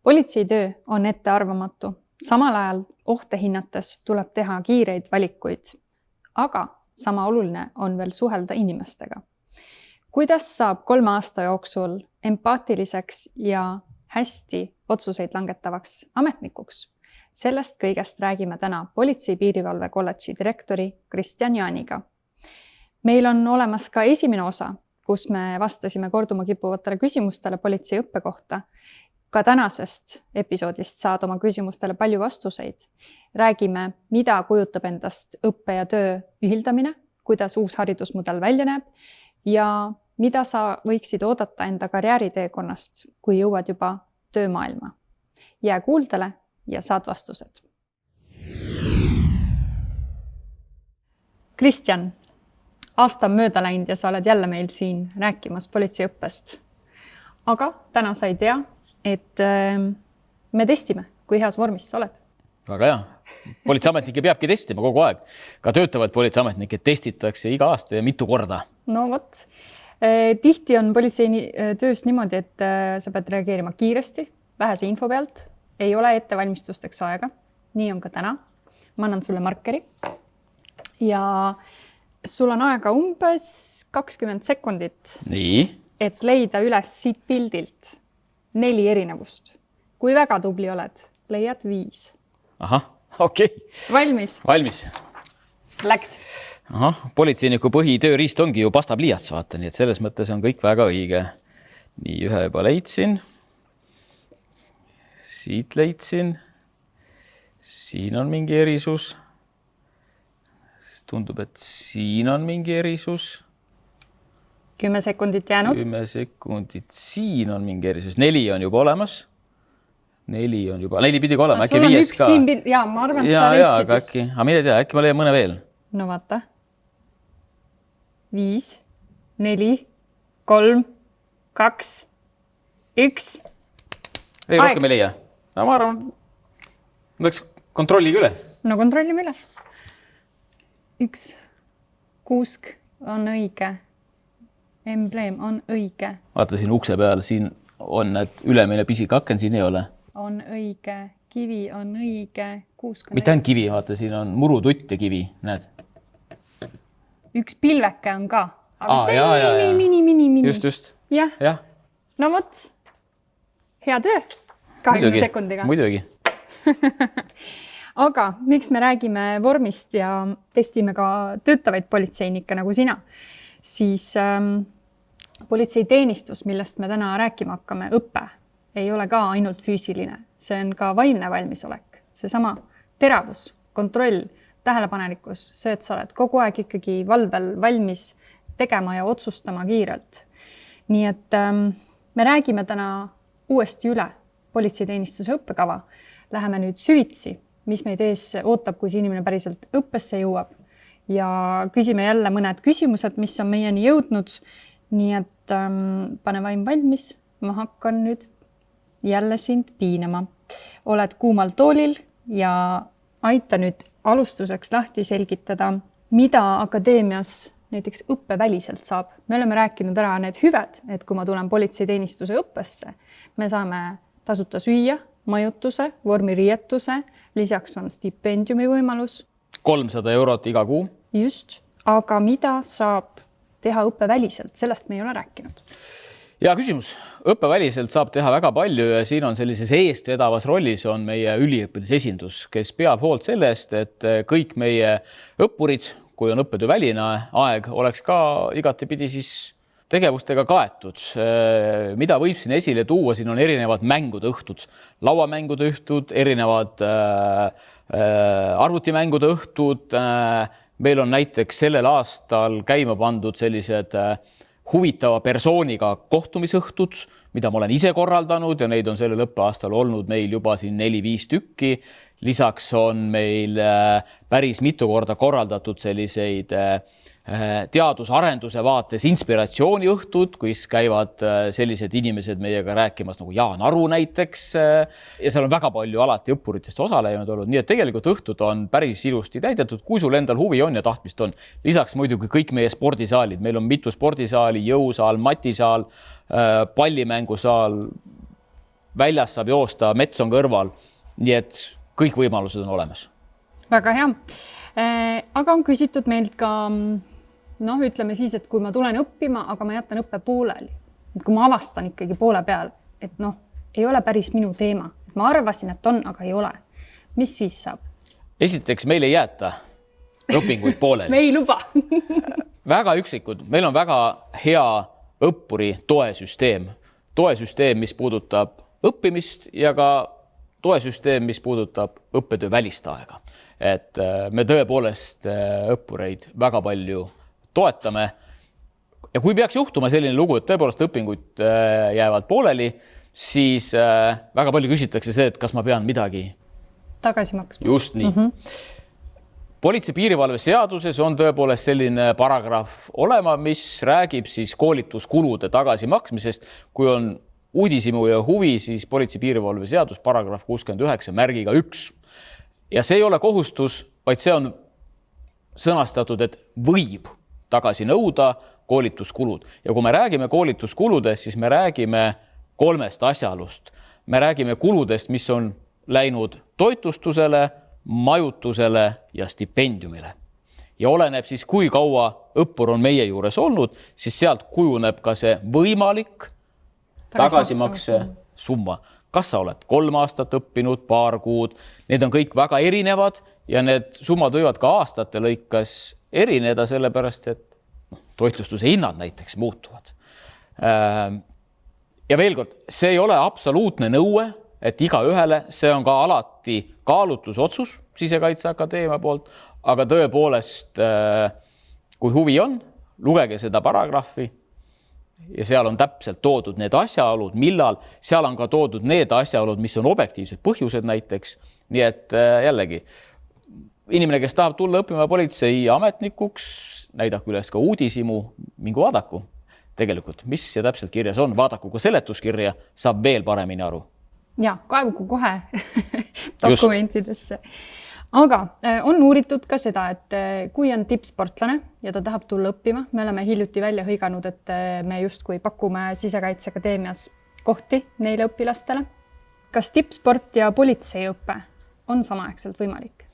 Politseitöö on ettearvamatu. Samal ajal ohte hinnates tuleb teha kiireid valikuid. Aga sama oluline on veel suhelda inimestega. Kuidas saab 3 aasta jooksul empaatiliseks ja hästi otsuseid langetavaks ametnikuks? Sellest kõigest räägime täna Politsei- Piirivalve kolledži direktori Kristjan Jaaniga. Meil on olemas ka esimene osa, kus me vastasime korduma kippuvatele küsimustele politsei õppe kohta. Ka tänasest episoodist saad oma küsimustele palju vastuseid. Räägime, mida kujutab endast õppe ja töö ühildamine, kuidas uus haridusmudel välja näeb ja mida sa võiksid oodata enda karjääriteekonnast, kui jõuad juba töömaailma. Jää kuuldele ja saad vastused. Kristjan, aasta on mööda läinud ja sa oled jälle meil siin rääkimas politseiõppest. Aga täna sa ei tea, et me testime, kui heas vormis sa oled. Väga hea. Politseiametnikke peabki testima kogu aeg. Ka töötavad politseiametnikke testitakse iga aasta ja mitu korda. No vot. Tihti on politsei töös niimoodi, et sa pead reageerima kiiresti, vähese info pealt. Ei ole ettevalmistusteks aega. Nii on ka täna. Ma annan sulle markeri. Ja sul on aega umbes 20 sekundit, Nii. et leida üles siit pildilt 4 erinevust. Kui väga tubli oled, leiad 5. Ahah, okei. Valmis? Valmis. Läks. Ahah, politseiniku põhitööriist ongi ju pastapliiats, vaata, nii et selles mõttes on kõik väga õige. Nii, ühe juba leidsin. Siit leidsin. Siin on mingi erisus. Tundub, et siin on mingi erisus. 10 sekundit jäänud. 10 sekundit. Siin on mingi erisus. 4 on juba olemas. 4 on juba. 4 pidi ka olema. Äkki 5 ka. Jaa, ma arvan, et sa leidsid just. Äkki. Aga mine tea, äkki ma leian mõne veel. No vaata. 5, 4, 3, 2, 1. Ei, rohkem ei leia. No, ma arvan, võiks kontrollige üle. No kontrollime üle. 1. Kuusk on õige. Embleem on õige. Vaata siin ukse peal, siin on need ülemine pisik aken, siin ei ole. On õige. Kivi on õige. Kuusk on mitte ainult kivi, vaata, siin on murututt ja kivi, näed. 1 pilveke on ka. Aga see jaa. mini. Just. Jah. No vot. Hea töö. 20 sekundiga. Muidugi. Aga miks me räägime vormist ja testime ka töötavaid politseinikke nagu sina, siis politseiteenistus, millest me täna rääkima hakkame, õppe, ei ole ka ainult füüsiline. See on ka vaimne valmisolek. Seesama teravus, kontroll, tähelepanelikkus, see, et sa oled kogu aeg ikkagi valvel valmis tegema ja otsustama kiirelt. Nii et me räägime täna uuesti üle politseiteenistuse õppekava. Läheme nüüd süvitsi, mis meid ees ootab, kui see inimene päriselt õppesse jõuab. Ja küsime jälle mõned küsimused, mis on meieni jõudnud. Nii et pane vaim valmis. Ma hakkan nüüd jälle sind piinama. Oled kuumal toolil ja aita nüüd alustuseks lahti selgitada, mida akadeemias näiteks õppeväliselt saab. Me oleme rääkinud ära need hüved, et kui ma tulen politseiteenistuse õppesse, me saame tasuta süüa, majutuse, vormiriietuse, lisaks on stipendiumi võimalus. 300 eurot iga kuu. Just, aga mida saab teha õppeväliselt? Sellest me ei ole rääkinud. Ja küsimus. Õppeväliselt saab teha väga palju ja siin on sellises eestvedavas rollis on meie üliõpilasesindus, kes peab hoolt sellest, et kõik meie õppurid, kui on õppetöö väline aeg, oleks ka igatepidi siis tegevustega kaetud. Mida võib siin esile tuua? Siin on erinevad mängude õhtud, lauamängude õhtud, erinevad arvutimängude õhtud. Meil on näiteks sellel aastal käima pandud sellised huvitava persooniga kohtumisõhtud, mida ma olen ise korraldanud ja neid on sellel õppeaastal olnud meil juba siin 4-5 tükki. Lisaks on meil päris mitu korda korraldatud selliseid teadusarenduse vaates inspiratsiooniõhtud, kus käivad sellised inimesed meiega rääkimas nagu Jaan Aru näiteks ja seal on väga palju alati õppuritest osalenud olnud, nii et tegelikult õhtud on päris ilusti täidetud, kui sul endal huvi on ja tahtmist on. Lisaks muidugi kõik meie spordisaalid, meil on mitu spordisaali, jõusaal, matisaal, pallimängusaal, väljas saab joosta, mets on kõrval, nii et kõik võimalused on olemas. Väga hea. Aga on küsitud meilt ka, ütleme siis, et kui ma tulen õppima, aga ma jätan õppe pooleli. Kui ma avastan ikkagi poole peal, et ei ole päris minu teema. Ma arvasin, et on, aga ei ole. Mis siis saab? Esiteks, meil ei jäeta õpinguid pooleli. Me ei luba. Väga üksikud. Meil on väga hea õppuri toesüsteem. Toesüsteem, mis puudutab õppimist ja ka toesüsteem, mis puudutab õppetöö välist aega. Et me tõepoolest õppureid väga palju toetame. Ja kui peaks juhtuma selline lugu, et tõepoolest õpingud jäävad pooleli, siis väga palju küsitakse see, et kas ma pean midagi tagasi maksma. Just nii. Politsei piirivalve seaduses on tõepoolest selline paragrahv olema, mis räägib siis koolituskulude tagasimaksmisest. Kui on uudishimu ja huvi, siis politsei piirivalve seadus paragrahv 69 märgiga 1. Ja see ei ole kohustus, vaid see on sõnastatud, et võib tagasi nõuda koolituskulud. Ja kui me räägime koolituskuludest, siis me räägime 3 asjalust. Me räägime kuludest, mis on läinud toitlustusele, majutusele ja stipendiumile. Ja oleneb siis, kui kaua õppur on meie juures olnud, siis sealt kujuneb ka see võimalik tagasimakse summa. Kas sa oled 3 aastat õppinud, paar kuud, need on kõik väga erinevad ja need summad võivad ka aastate lõikas erineda, sellepärast, et toitlustuse hinnad näiteks muutuvad. Ja veel kord, see ei ole absoluutne nõue, et iga ühele, see on ka alati kaalutlusotsus Sisekaitseakadeemia poolt, aga tõepoolest, kui huvi on, lugege seda paragrahvi ja seal on täpselt toodud need asjaolud, millal, seal on ka toodud need asjaolud, mis on objektiivsed põhjused näiteks. Nii et jällegi, inimene, kes tahab tulla õppima politsei ametnikuks, näidake üles ka uudishimu, mingu vaadaku tegelikult, mis see täpselt kirjas on. Vaadaku ka seletuskirja, saab veel paremini aru. Ja, kaevugu kohe dokumentidesse. Aga on uuritud ka seda, et kui on tippsportlane ja ta tahab tulla õppima, me oleme hiljuti välja hõiganud, et me justkui pakume Sisekaitseakadeemias kohti neile õpilastele. Kas tippsport ja politseiõppe on samaaegselt võimalik?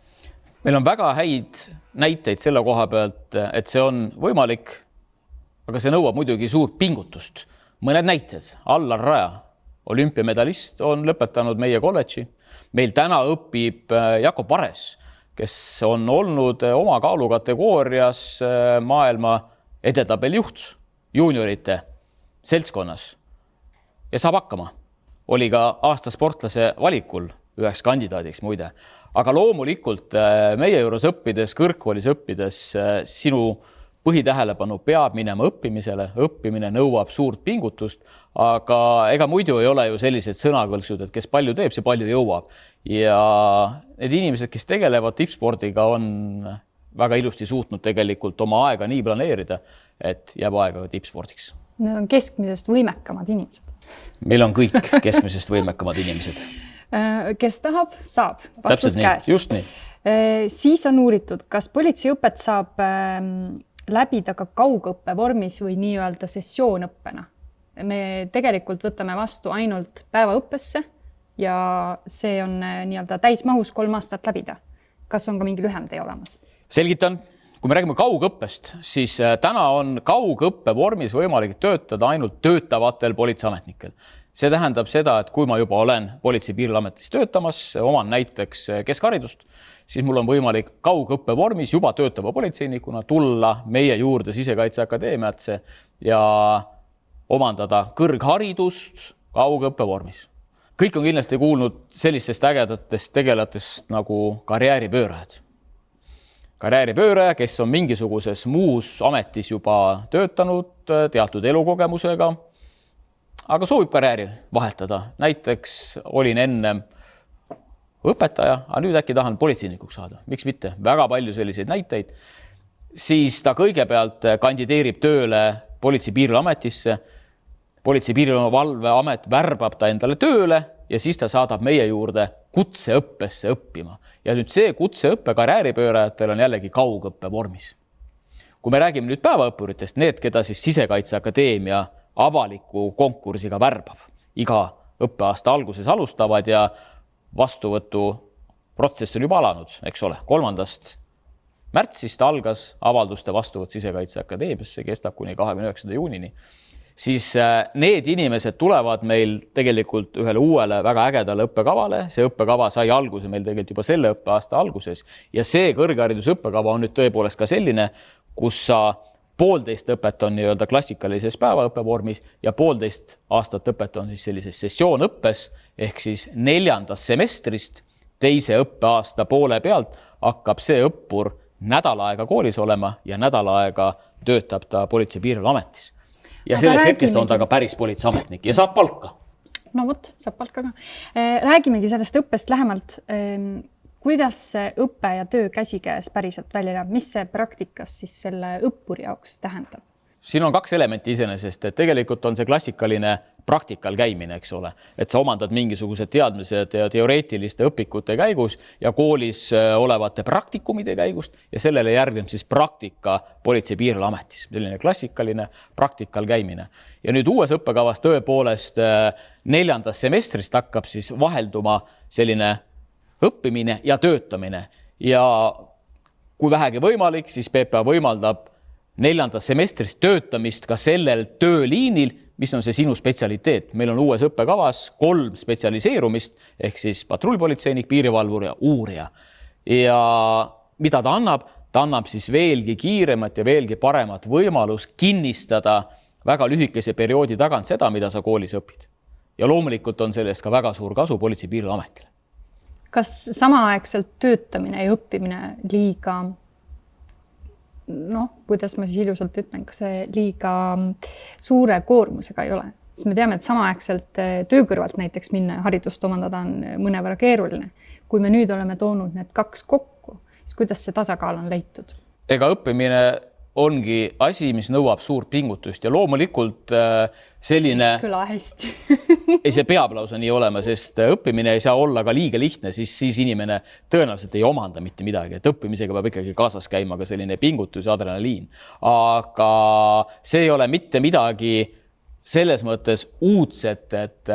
Meil on väga häid näiteid selle koha pealt, et see on võimalik, aga see nõuab muidugi suurt pingutust. Mõned näited. Allar Raja, olümpiamedalist, on lõpetanud meie kolledži. Meil täna õpib Jakob Vares, kes on olnud oma kaalukategoorias maailma edetabeli juht juuniorite seltskonnas ja saab hakkama. Oli ka aasta sportlase valikul üheks kandidaadiks muide. Aga loomulikult meie juures õppides, kõrgkoolis õppides sinu põhitähelepanu peab minema õppimisele. Õppimine nõuab suurt pingutust, aga ega muidu ei ole ju sellised sõnakõlksud, et kes palju teeb, see palju jõuab. Ja need inimesed, kes tegelevad tippspordiga, on väga ilusti suutnud tegelikult oma aega nii planeerida, et jääb aega tippspordiks. Need on keskmisest võimekamad inimesed. Meil on kõik keskmisest võimekamad inimesed. Kes tahab, saab. Vastus käes. Just nii. Siis on uuritud, kas politseiõpet saab läbida ka kaugõppe vormis või nii-öelda sessioonõppena. Me tegelikult võtame vastu ainult päevaõppesse ja see on nii-öelda täismahus 3 aastat läbida. Kas on ka mingi lühem tee olemas? Selgitan. Kui me räägime kaugõppest, siis täna on kaugõppe vormis võimalik töötada ainult töötavatel politseiametnikel. See tähendab seda, et kui ma juba olen politsei piirilametis töötamas, oman näiteks keskharidust, siis mul on võimalik kaugõppe vormis juba töötava politseinikuna tulla meie juurde Sisekaitseakadeemiasse ja omandada kõrgharidust kaugõppe vormis. Kõik on kindlasti kuulnud sellistest ägedatest tegelatest nagu karjääripöörajad. Karjääripööraja, kes on mingisuguses muus ametis juba töötanud teatud elukogemusega, aga soovib karjääri vahetada. Näiteks olin enne õpetaja, aga nüüd äkki tahan politseinikuks saada. Miks mitte? Väga palju selliseid näiteid. Siis ta kõigepealt kandideerib tööle politsei piirilametisse. Politsei piirivalveamet värbab ta endale tööle ja siis ta saadab meie juurde kutseõppesse õppima. Ja nüüd see kutseõppe karjääripöörajatel on jällegi kaugõppe vormis. Kui me räägime nüüd päevaõppuritest, need, keda siis Sisekaitseakadeemia avaliku konkursiga värbab iga õppeaasta alguses alustavad ja vastuvõtuprotsess on juba alanud, eks ole. 3. märtsist algas avalduste vastuvõtt Sisekaitseakadeemiasse, kestab kuni 29. juunini. Siis need inimesed tulevad meil tegelikult ühele uuele väga ägedale õppekavale. See õppekava sai alguse meil tegelikult juba selle õppeaasta alguses ja see kõrgharidusõppekava on nüüd tõepoolest ka selline, kus sa 1,5 õpet on nii-öelda klassikalises päevaõppevormis ja 1,5 aastat õpet on siis sellises sessioonõppes ehk siis 4. semestrist 2. õppeaasta poole pealt hakkab see õppur nädal aega koolis olema ja nädal aega töötab ta Politsei- ja Piirivalveametis. Ja sellest hetkest on ta ka päris politseiametnik ja saab palka. No vot, saab palka ka. Räägimegi sellest õppest lähemalt. Kuidas see õppe ja töö käsikäes päriselt välja näeb? Mis see praktikas siis selle õppuri jaoks tähendab? Siin on 2 elementi iseenesest, et tegelikult on see klassikaline praktikal käimine, eks ole, et sa omandad mingisugused teadmised ja teoreetiliste õpikute käigus ja koolis olevate praktikumide käigust ja sellele järgneb siis praktika Politsei- ja Piirivalveametis. Selline klassikaline praktikal käimine. Ja nüüd uues õppekavas tõepoolest 4. semestrist hakkab siis vahelduma selline õppimine ja töötamine ja kui vähegi võimalik, siis PPA võimaldab 4. semestrist töötamist ka sellel tööliinil, mis on see sinu spetsialiteet. Meil on uues õppekavas 3 spetsialiseerumist ehk siis patrullpolitseinik, piirivalvur ja uurija. Ja mida ta annab? Ta annab siis veelgi kiiremat ja veelgi paremat võimalus kinnistada väga lühikese perioodi tagant seda, mida sa koolis õpid. Ja loomulikult on sellest ka väga suur kasu Politsei- ja Piirivalveametile. Kas samaaegselt töötamine ja õppimine liiga kuidas ma siis ilusalt ütlen, kas see liiga suure koormusega ei ole? Siis me teame, et samaaegselt töö kõrvalt näiteks minna haridust omandada on mõnevõrra keeruline. Kui me nüüd oleme toonud need 2 kokku, siis kuidas see tasakaal on leitud? Ega õppimine ongi asi, mis nõuab suurt pingutust ja loomulikult selline... Kõla hästi. Ei, see peab lausa nii olema, sest õppimine ei saa olla ka liiga lihtne, siis inimene tõenäoliselt ei omanda mitte midagi, et õppimisega peab ikkagi kaasas käima ka selline pingutus ja adrenaliin. Aga see ei ole mitte midagi selles mõttes uudset, et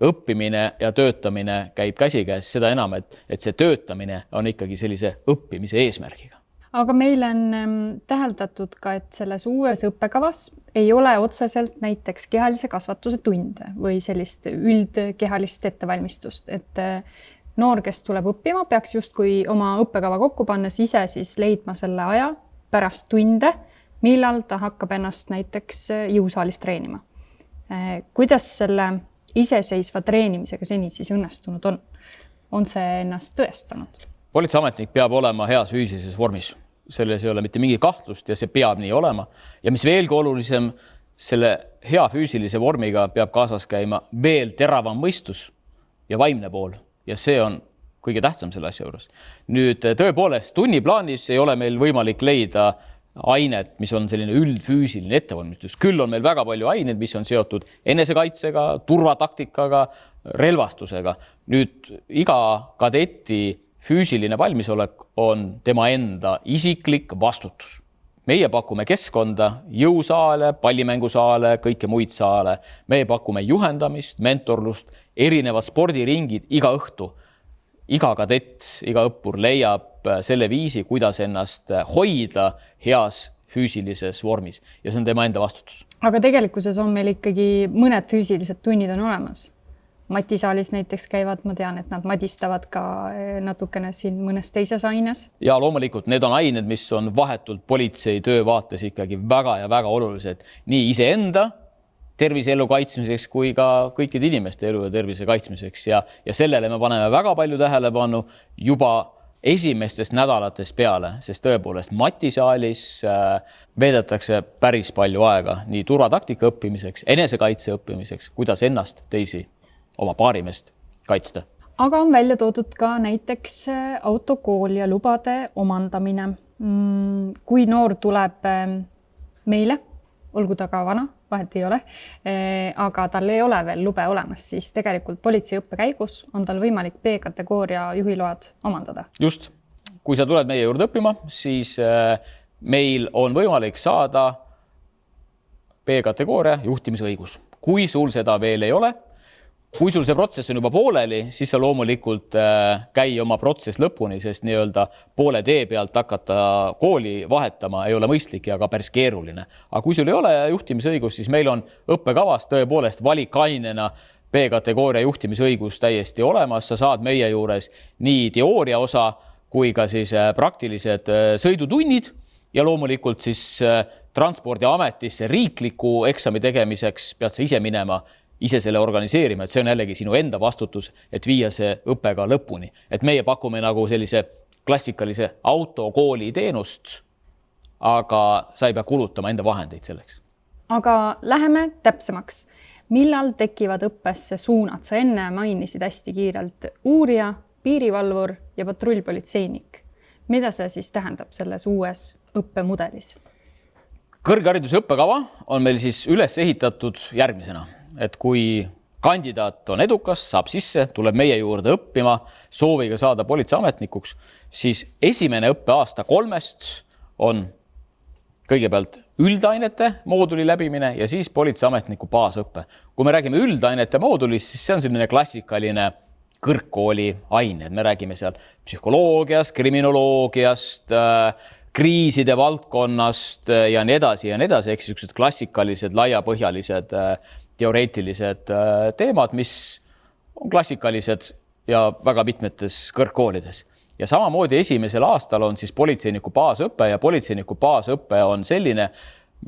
õppimine ja töötamine käib käsikäes, seda enam, et see töötamine on ikkagi sellise õppimise eesmärgiga. Aga meil on täheldatud ka, et selles uues õppekavas ei ole otseselt näiteks kehalise kasvatuse tunde või sellist üldkehalist ettevalmistust, et noor, kes tuleb õppima, peaks justkui oma õppekava kokku pannes ise siis leidma selle aja pärast tunde, millal ta hakkab ennast näiteks jõusaalis treenima. Kuidas selle iseseisva treenimisega seni siis õnnestunud on? On see ennast tõestanud? Politseiametnik peab olema heas füüsilises vormis. Selles ei ole mitte mingi kahtlust ja see peab nii olema. Ja mis veelgi olulisem, selle hea füüsilise vormiga peab kaasas käima veel teravam mõistus ja vaimne pool. Ja see on kõige tähtsam selle asja juures. Nüüd tõepoolest tunniplaanis ei ole meil võimalik leida ainet, mis on selline üldfüüsiline ettevalmistus. Küll on meil väga palju aineid, mis on seotud enesekaitsega, turvataktikaga, relvastusega. Nüüd iga kadeti füüsiline valmisolek on tema enda isiklik vastutus. Meie pakume keskkonda, jõusaale, pallimängusaale, kõike muid saale. Meie pakume juhendamist, mentorlust, erinevad spordiringid iga õhtu. Iga kadett, iga õppur leiab selle viisi, kuidas ennast hoida heas füüsilises vormis ja see on tema enda vastutus. Aga tegelikkuses on meil ikkagi mõned füüsilised tunnid on olemas. Matisaalis näiteks käivad, ma tean, et nad madistavad ka natukene siin mõnes teises aines. Ja loomulikult need on ained, mis on vahetult politsei töö vaates ikkagi väga ja väga olulised. Nii iseenda terviseelu kaitsmiseks kui ka kõikide inimeste elu ja tervise kaitsmiseks. Ja sellele me paneme väga palju tähelepanu juba esimestest nädalatest peale, sest tõepoolest matisaalis veedetakse päris palju aega nii turvataktika õppimiseks, enesekaitse õppimiseks, kuidas ennast teisi oma paarimest kaitsta. Aga on välja toodud ka näiteks autokool ja lubade omandamine. Kui noor tuleb meile, olgu ta ka vana, vahet ei ole, aga tal ei ole veel lube olemas, siis tegelikult politseiõppe käigus on tal võimalik B-kategooria juhiload omandada. Just. Kui sa tuled meie juurde õppima, siis meil on võimalik saada B-kategooria juhtimisõigus. Kui sul seda veel ei ole, kui sul see protsess on juba pooleli, siis sa loomulikult käi oma protsess lõpuni, sest nii-öelda poole tee pealt hakata kooli vahetama ei ole mõistlik ja ka päris keeruline. Aga kui sul ei ole juhtimisõigus, siis meil on õppekavas tõepoolest valikainena B-kategooria juhtimisõigus täiesti olemas. Sa saad meie juures nii teooria osa kui ka siis praktilised sõidutunnid ja loomulikult siis Transpordiametisse riikliku eksami tegemiseks pead sa ise minema, ise selle organiseerima, et see on jällegi sinu enda vastutus, et viia see õppega lõpuni. Et meie pakume nagu sellise klassikalise autokooli teenust, aga sa ei pea kulutama enda vahendeid selleks. Aga läheme täpsemaks. Millal tekivad õppesse suunad? Sa enne mainisid hästi kiirelt uurija, piirivalvur ja patrullpolitseinik. Mida see siis tähendab selles uues õppemudelis? Kõrghariduse õppekava on meil siis üles ehitatud järgmisena, et kui kandidaat on edukas, saab sisse, tuleb meie juurde õppima, sooviga saada politseiametnikuks, siis esimene õppeaasta 3 on kõigepealt üldainete mooduli läbimine ja siis politseiametniku baasõppe. Kui me räägime üldainete moodulist, siis see on selline klassikaline kõrgkooli aine. Me räägime seal psühholoogiast, kriminoloogiast, kriiside valdkonnast ja nii edasi, ehk siis klassikalised, laiapõhjalised, teoreetilised teemad, mis on klassikalised ja väga mitmetes kõrgkoolides. Ja samamoodi esimesel aastal on siis politseiniku baasõpe ja politseiniku baasõpe on selline,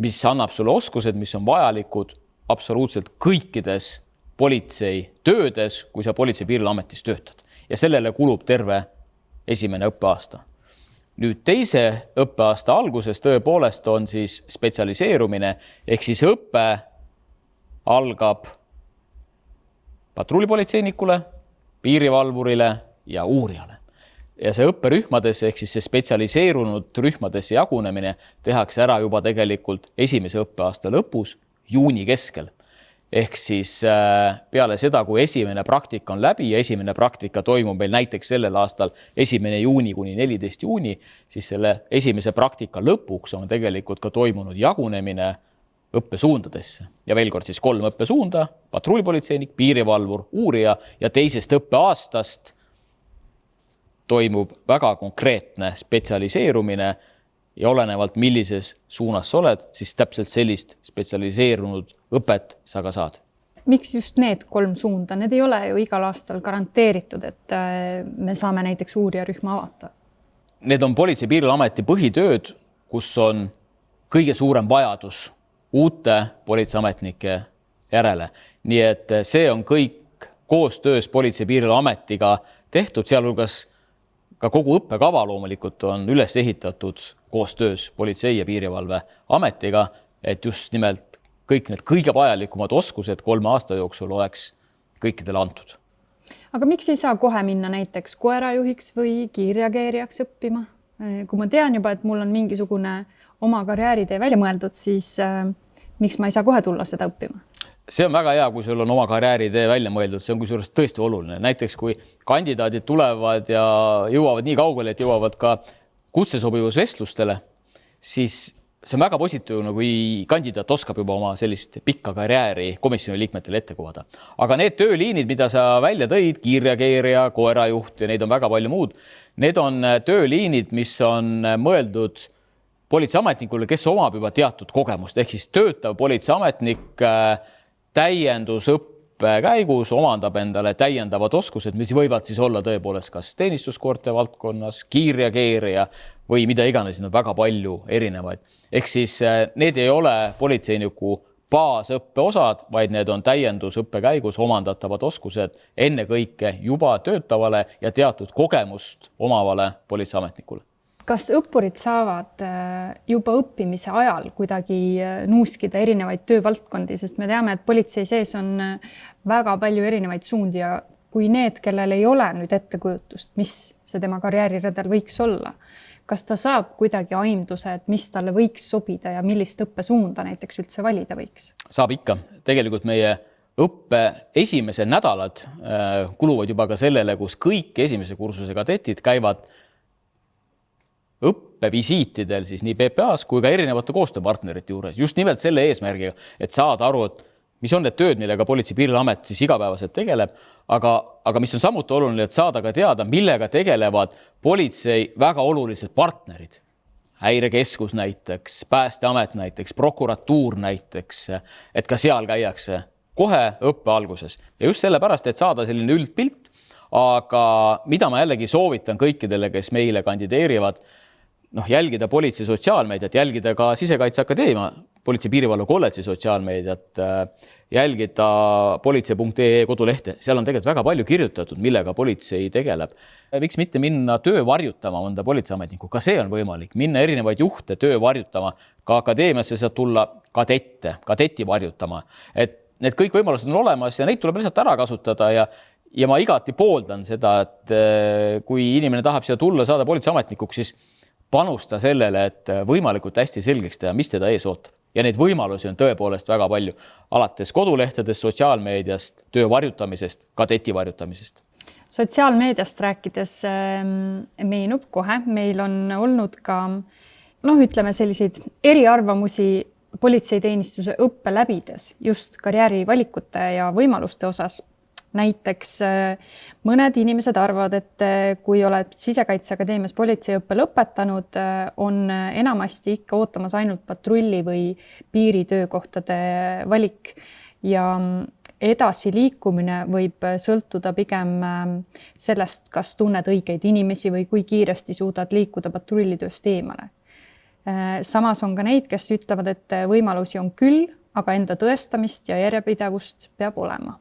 mis annab sulle oskused, mis on vajalikud absoluutselt kõikides politsei töödes, kui sa Politsei- ja Piirivalveametis töötad. Ja sellele kulub terve esimene õppeaasta. Nüüd teise õppeaasta alguses tõepoolest on siis spetsialiseerumine, ehk siis õpe algab patrullipolitseinikule, piirivalvurile ja uurijale. Ja see õpperühmades ehk siis see spetsialiseerunud rühmadesse jagunemine tehakse ära juba tegelikult esimese õppeaasta lõpus, juuni keskel. Ehk siis peale seda, kui esimene praktika on läbi ja esimene praktika toimub meil näiteks sellel aastal 1. juuni kuni 14. juuni, siis selle esimese praktika lõpuks on tegelikult ka toimunud jagunemine õppesuundadesse. Ja veel kord siis 3 õppesuunda, patrullpolitseinik, piirivalvur, uurija ja teisest õppeaastast toimub väga konkreetne spetsialiseerumine ja olenevalt millises suunas sa oled, siis täpselt sellist spetsialiseerunud õpet sa ka saad. Miks just need 3 suunda? Need ei ole ju igal aastal garanteeritud, et me saame näiteks uurijarühma avata. Need on Politsei- ja Piirivalveameti põhitööd, kus on kõige suurem vajadus uute politseiametnike järele. Nii et see on kõik koostöös Politsei- ja Piirivalveametiga tehtud, sealhulgas ka kogu õppekava loomulikult on üles ehitatud koostöös Politsei- ja Piirivalveametiga, et just nimelt kõik need kõige vajalikumad oskused 3 aasta jooksul oleks kõikidele antud. Aga miks ei saa kohe minna näiteks koerajuhiks või kiirreageerijaks õppima? Kui ma tean juba, et mul on mingisugune oma karjääritee välja mõeldud, siis miks ma ei saa kohe tulla seda õppima? See on väga hea, kui sul on oma karjääritee välja mõeldud, see on kusjuures tõesti oluline. Näiteks kui kandidaadid tulevad ja jõuavad nii kaugele, et jõuavad ka kutsesobivusvestlustele, siis see on väga positiivne, kui kandidaat oskab juba oma sellist pikka karjääri komisjoni liikmetele ette kuvada. Aga need tööliinid, mida sa välja tõid, kiirreageerija, koerajuht ja neid on väga palju muud, need on tööliinid, mis on mõeldud politseiametnikule, kes omab juba teatud kogemust, ehk siis töötav politseiametnik täiendusõppe käigus omandab endale täiendavad oskused, mis võivad siis olla tõepoolest kas teenistuskoorte valdkonnas, kiirreageerija või mida iganes, on väga palju erinevaid. Ehk siis need ei ole politseiniku baasõppe osad, vaid need on täiendusõppe käigus omandatavad oskused enne kõike juba töötavale ja teatud kogemust omavale politseiametnikule. Kas õppurid saavad juba õppimise ajal kuidagi nuuskida erinevaid töövaldkondi, sest me teame, et politsei sees on väga palju erinevaid suundi ja kui need, kellel ei ole nüüd ettekujutust, mis see tema karjääriredel võiks olla, kas ta saab kuidagi aimduse, et mis talle võiks sobida ja millist õppesuunda näiteks üldse valida võiks? Saab ikka. Tegelikult meie õppe esimesed nädalad kuluvad juba ka sellele, kus kõik esimese kursuse kadetid käivad õppevisiitidel siis nii PPA-s kui ka erinevate koostööpartnerite juures. Just nimelt selle eesmärgiga, et saada aru, et mis on need tööd, millega Politsei- ja Piirivalveamet siis igapäevaselt tegeleb, aga mis on samuti oluline, et saada ka teada, millega tegelevad politsei väga olulised partnerid. Häirekeskus näiteks, Päästeamet näiteks, prokuratuur näiteks, et ka seal käiakse kohe õppe alguses. Ja just sellepärast, et saada selline üldpilt, aga mida ma jällegi soovitan kõikidele, kes meile kandideerivad, jälgida politsei sotsiaalmeediat, jälgida ka Sisekaitseakadeemia Politsei- ja Piirivalve kolledži sotsiaalmeediat, jälgida politsei.ee kodulehte. Seal on tegelikult väga palju kirjutatud, millega politsei tegeleb. Miks mitte minna töö varjutama mõnda politseiametnikku? Ka see on võimalik. Minna erinevaid juhte töö varjutama. Ka akadeemiasse saab tulla kadeti varjutama. Et need kõik võimalused on olemas ja neid tuleb lihtsalt ära kasutada ja ma igati pooldan seda, et kui inimene tahab siia tulla, saada politseiametnikuks, siis panusta sellele, et võimalikult hästi selgeks teha, mis teda ees ootab. Ja neid võimalusi on tõepoolest väga palju. Alates kodulehtedest, sotsiaalmeediast, töö varjutamisest, kadeti varjutamisest. Sotsiaalmeediast rääkides meenub kohe, meil on olnud ka ütleme selliseid eriarvamusi politseiteenistuse õppe läbides just karjäärivalikute ja võimaluste osas. Näiteks mõned inimesed arvavad, et kui oled Sisekaitseakadeemias politseiõppe lõpetanud, on enamasti ikka ootamas ainult patrulli või piiritöökohtade valik ja edasi liikumine võib sõltuda pigem sellest, kas tunned õigeid inimesi või kui kiiresti suudad liikuda patrullitööst eemale. Samas on ka neid, kes ütlevad, et võimalusi on küll, aga enda tõestamist ja järjepidevust peab olema.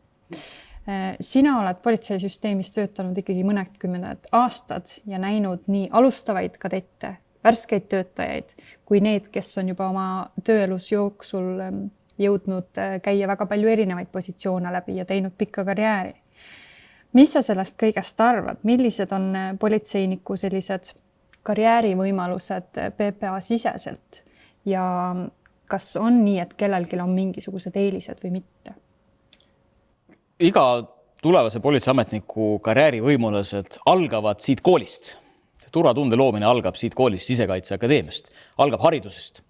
Sina oled politseisüsteemis töötanud ikkagi mõnekümned aastad ja näinud nii alustavaid kadette, värskeid töötajaid, kui need, kes on juba oma tööelus jooksul jõudnud käia väga palju erinevaid positsioone läbi ja teinud pikka karjääri. Mis sa sellest kõigest arvad? Millised on politseiniku sellised karjäärivõimalused PPA siseselt ja kas on nii, et kellelgi on mingisugused eelised või mitte? Iga tulevase politseiametniku karjäärivõimalused algavad siit koolist. Turvatunde loomine algab siit koolist, Sisekaitseakadeemiast, algab haridusest.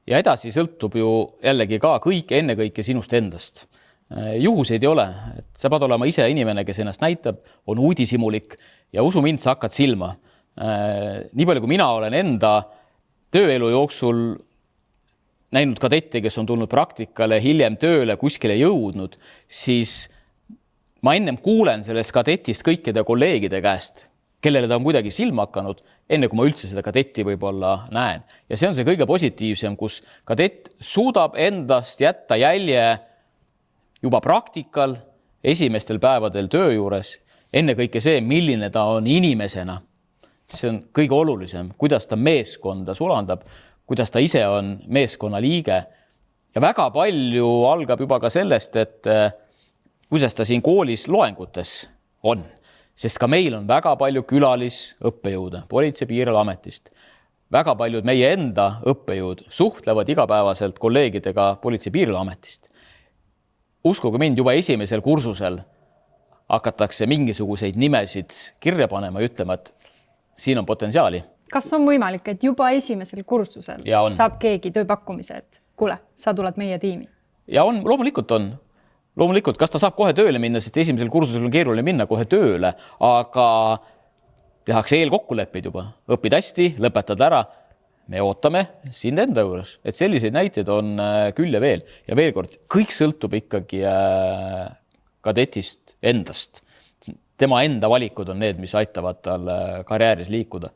Ja edasi sõltub ju jällegi ka ennekõike sinust endast. Juhuseid ei ole. Et sa pead olema ise inimene, kes ennast näitab, on uudishimulik ja usu mind, sa hakkad silma. Nii palju, kui mina olen enda tööelu jooksul näinud kadette, kes on tulnud praktikale, hiljem tööle, kuskile jõudnud, siis ma ennem kuulen sellest kadetist kõikide kolleegide käest, kellele ta on kuidagi silma hakanud, enne kui ma üldse seda kadetti võib-olla näen. Ja see on see kõige positiivsem, kus kadett suudab endast jätta jälje juba praktikal, esimestel päevadel töö juures, ennekõike see, milline ta on inimesena. See on kõige olulisem, kuidas ta meeskonda sulandab, kuidas ta ise on meeskonna liige. Ja väga palju algab juba ka sellest, et kuidas ta siin koolis loengutes on, sest ka meil on väga palju külalisõppejõude Politsei- ja Piirivalveametist. Väga paljud meie enda õppejõud suhtlevad igapäevaselt kolleegidega Politsei- ja Piirivalveametist. Uskuge mind, juba esimesel kursusel hakatakse mingisuguseid nimesid kirja panema ja ütlema, et siin on potentsiaali. Kas on võimalik, et juba esimesel kursusel saab keegi tööpakkumise, et kuule, sa tuled meie tiimi? Ja on, loomulikult on. Loomulikult, kas ta saab kohe tööle minna, sest esimesel kursusel on keeruline minna kohe tööle, aga tehakse eelkokkuleppeid juba. Õpid hästi, lõpetad ära, me ootame sind enda juures. Et selliseid näiteid on küll ja veel. Ja veel kord, kõik sõltub ikkagi kadetist endast. Tema enda valikud on need, mis aitavad tal karjääris liikuda.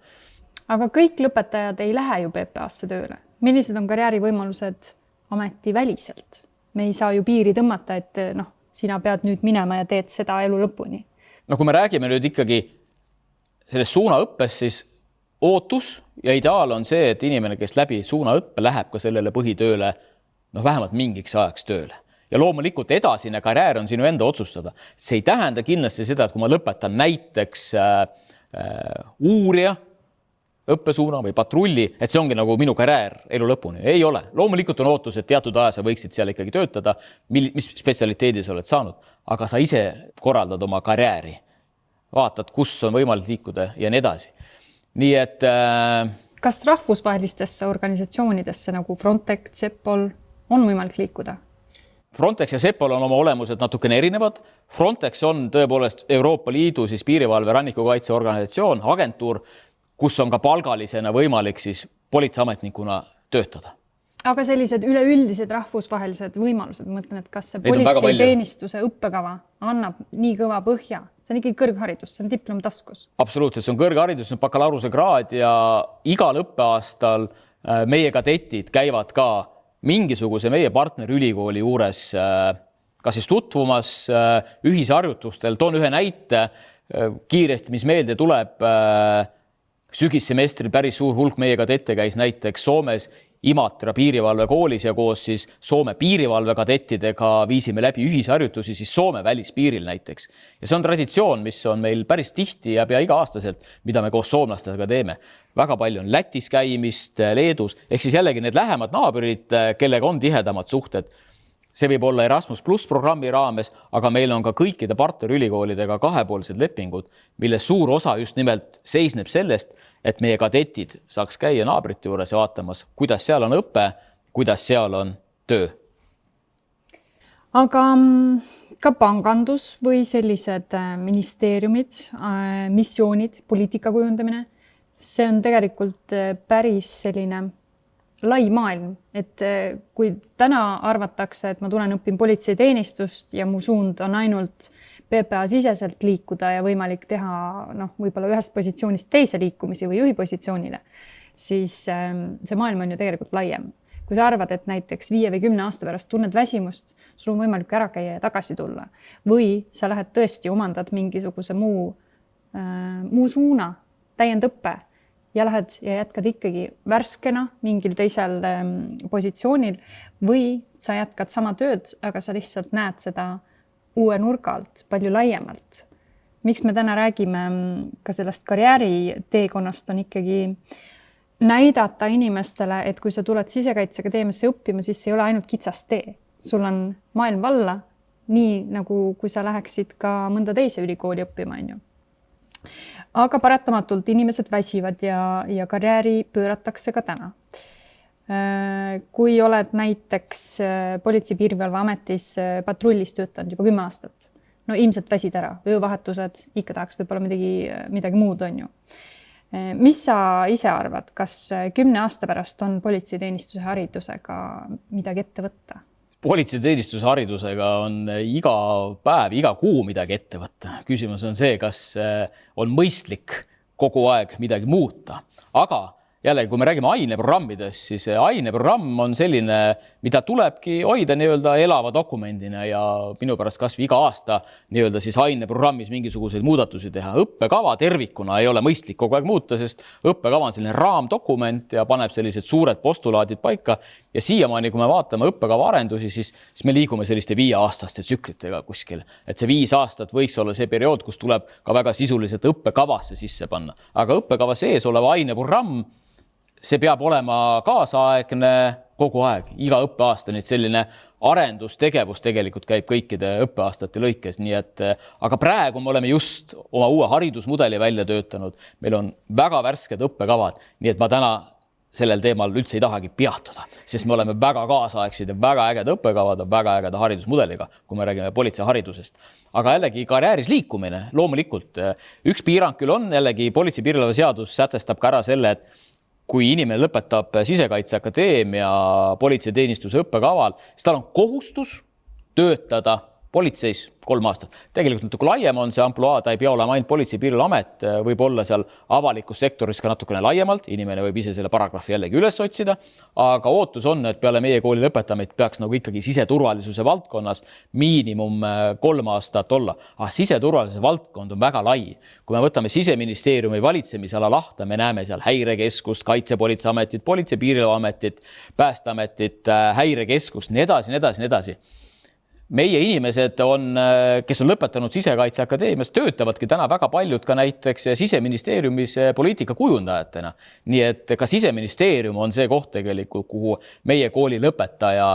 Aga kõik lõpetajad ei lähe ju PPA-sse tööle. Millised on karjäärivõimalused ametiväliselt? Me ei saa ju piiri tõmmata, et sina pead nüüd minema ja teed seda elu lõpuni. Kui me räägime nüüd ikkagi sellest suunaõppes, siis ootus ja ideaal on see, et inimene, kes läbi suunaõppe läheb ka sellele põhitööle vähemalt mingiks ajaks tööle. Ja loomulikult edasine karjäär on sinu enda otsustada. See ei tähenda kindlasti seda, et kui ma lõpetan näiteks uurija, õppesuuna või patrulli, et see ongi nagu minu karjäär elu lõpuni. Ei ole. Loomulikult on ootus, et teatud aja sa võiksid seal ikkagi töötada, mis spetsialiteedi sa oled saanud, aga sa ise korraldad oma karjääri. Vaatad, kus on võimalik liikuda ja nii edasi. Nii et... Kas rahvusvahelistesse organisatsioonidesse nagu Frontex, CEPOL on võimalik liikuda? Frontex ja Sepol on oma olemused natukene erinevad. Frontex on tõepoolest Euroopa Liidu siis piirivalve rannikukaitse organisatsioon, agentuur, kus on ka palgalisena võimalik siis politseiametnikuna töötada. Aga sellised üleüldised rahvusvahelised võimalused, mõtlen, et kas see politseiteenistuse õppekava annab nii kõva põhja? See on ikkagi kõrgharidus, see on diplom taskus. Absoluutselt, see on kõrgharidus, see on bakalaureuse kraad ja igal õppeaastal meie kadetid käivad ka mingisuguse meie partnerülikooli juures kas siis tutvumas ühisharjutustel. Toon ühe näite kiiresti, mis meelde tuleb. Sügissemestril päris suur hulk meie kadette käis näiteks Soomes Imatra piirivalvekoolis ja koos siis Soome piirivalvekadettidega viisime läbi ühisharjutusi siis Soome välispiiril näiteks. Ja see on traditsioon, mis on meil päris tihti ja pea iga-aastaselt, mida me koos soomlastega teeme. Väga palju on Lätis käimist, Leedus, ehk siis jällegi need lähemad naabrid, kellega on tihedamad suhted. See võib olla Erasmus Plus programmi raames, aga meil on ka kõikide partnerülikoolidega kahepoolsed lepingud, mille suur osa just nimelt seisneb sellest, et meie kadetid saaks käia naabrite juures ja vaatamas, kuidas seal on õpe, kuidas seal on töö. Aga ka pangandus või sellised ministeeriumid, missioonid, poliitika kujundamine, see on tegelikult päris selline lai maailm, et kui täna arvatakse, et ma tulen õppin politseiteenistust ja mu suund on ainult PPA siseselt liikuda ja võimalik teha võib-olla ühest positsioonist teise liikumisi või juhi positsioonile, siis see maailm on ju tegelikult laiem. Kui sa arvad, et näiteks 5 või 10 aasta pärast tunned väsimust, sul on võimalik ära käia ja tagasi tulla või sa lähed tõesti omandad mingisuguse muu suuna, täiendõppe ja lähed ja jätkad ikkagi värskena mingil teisel positsioonil või sa jätkad sama tööd, aga sa lihtsalt näed seda uue nurga alt, palju laiemalt. Miks me täna räägime ka sellest karjääriteekonnast on ikkagi näidata inimestele, et kui sa tuled Sisekaitseakadeemiasse õppima, siis see ei ole ainult kitsas tee. Sul on maailm valla, nii nagu kui sa läheksid ka mõnda teise ülikooli õppima, on ju. Aga paratamatult inimesed väsivad ja karjääri pööratakse ka täna. Kui oled näiteks Politsei-Piirivalveametis patrullis töötanud juba 10 aastat, no ilmselt väsid ära, öövahetused, ikka tahaks võib-olla midagi muud on ju. Mis sa ise arvad, kas 10 aasta pärast on politseiteenistuse haridusega midagi ette võtta? Politseiteenistuse haridusega on iga päev, iga kuu midagi ette võtta. Küsimus on see, kas on mõistlik kogu aeg midagi muuta. Aga jällegi, kui me räägime aineprogrammidest, siis aineprogramm on selline, mida tulebki hoida nii-öelda elava dokumendina ja minu pärast kasvõi iga aasta nii-öelda siis aineprogrammis mingisuguseid muudatusi teha. Õppekava tervikuna ei ole mõistlik kogu aeg muuta, sest õppekava on selline raamdokument ja paneb sellised suured postulaadid paika. Ja siiamaani, kui me vaatame õppekava arendusi, siis me liigume selliste 5-aastaste tsüklitega kuskil. Et see 5 aastat võiks olla see periood, kus tuleb ka väga sisuliselt õppekavasse sisse panna. Aga õppekava sees oleva aineprogramm, see peab olema kaasaegne kogu aeg, iga õppeaasta, nii et selline arendustegevus tegelikult käib kõikide õppeaastate lõikes. Nii et, aga praegu me oleme just oma uue haridusmudeli välja töötanud. Meil on väga värsked õppekavad, nii et ma täna sellel teemal üldse ei tahagi peatuda, sest me oleme väga kaasaegsed ja väga ägeda õppekavad, väga ägeda haridusmudeliga, kui me räägime politseiharidusest. Aga jällegi karjääris liikumine, loomulikult. Üks piirang küll on, jällegi politsei-piirivalve seadus sätestab ka ära selle, et kui inimene lõpetab Sisekaitseakadeemia politseiteenistuse õppekaval, siis tal on kohustus töötada politseis 3 aastat. Tegelikult natuke laiem on see ampluaa, ta ei pea olema ainult Politsei-Piirivalveamet, võib olla seal avalikus sektoris ka natukene laiemalt, inimene võib ise selle paragrahvi jällegi üles otsida, aga ootus on, et peale meie kooli lõpetamist peaks nagu ikkagi siseturvalisuse valdkonnas miinimum 3 aastat olla. Siseturvalisuse valdkond on väga lai. Kui me võtame Siseministeeriumi valitsemisala lahta, me näeme seal häirekeskust, Kaitsepolitseiametit, Politsei-Piirivalveametit, Päästeametit, häirekeskust, nii edasi. Meie inimesed, kes on lõpetanud Sisekaitseakadeemias, töötavadki täna väga paljud ka näiteks Siseministeeriumis poliitika kujundajatena. Nii et ka Siseministeerium on see koht tegelikult, kuhu meie kooli lõpetaja